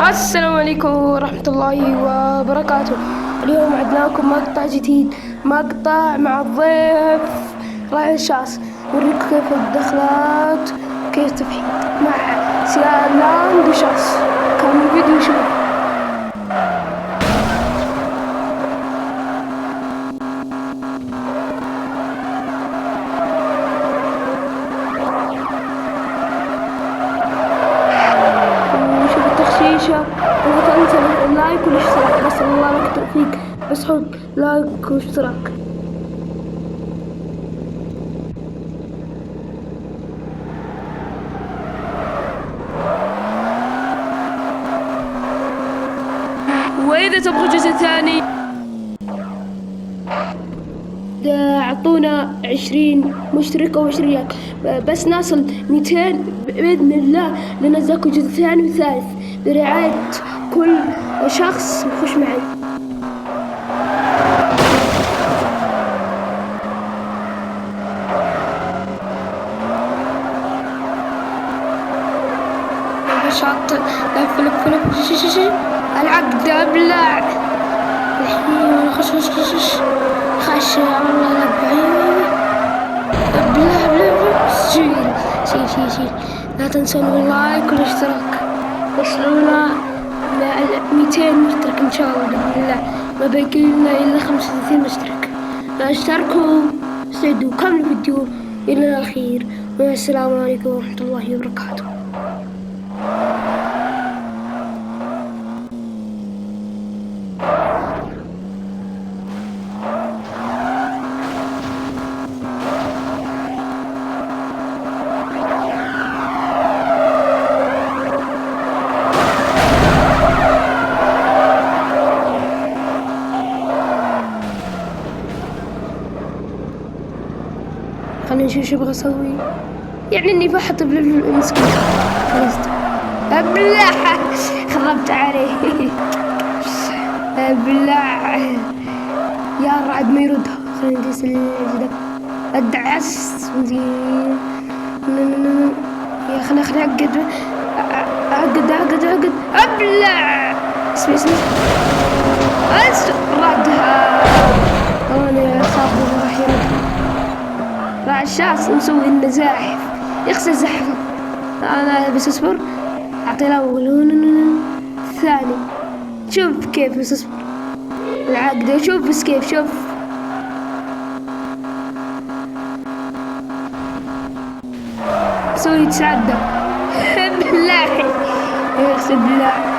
السلام عليكم ورحمة الله وبركاته. اليوم عدنا لكم مقطع جديد، مقطع مع الضيف راعي الشاص، نوريكم كيف الدخلات وكيف تفحيط مع سيارة لاند وشاص. كان الفيديو شوف. ولا تنسى اللايك والاشتراك، بس الله لك التوفيق، بس حط لايك واشتراك. وإذا تبغوا جزء ثاني اعطونا 20 مشترك او 20 ريال، بس نصل 200 بإذن الله لنزلكم جزء ثاني وثالث برعاية كل شخص يخش معي. شاط لف العقد ابلع الحين. خش والله لبعين ابلع شيل. لا تنسون اللايك والاشتراك، وصلونا 200 مشترك ان شاء الله باذن الله، ما باقي لنا الا 35 مشترك. اشتركوا استعدوا كملوا الفيديو الى الاخير، والسلام عليكم ورحمة الله وبركاته. خلينا نشوف شو ابغى اسوي، يعني اني بحط بالمسكين. خلصت ابلع، خربت عليه. ابلع يا رعد ما يردها. خلينا ندوس الجدار، ادعس زين. يا خلينا اعقد ابلع. اسمع ردها. انا خاف راح يردها. راعي الشاص مسوي النزاحف، يغسل زحفه. انا بس اصبر، اعطي الاول الثاني. شوف كيف بس اصبر العقدة، شوف بس كيف، شوف سوي يتسعدى. بالله يغسل بالله.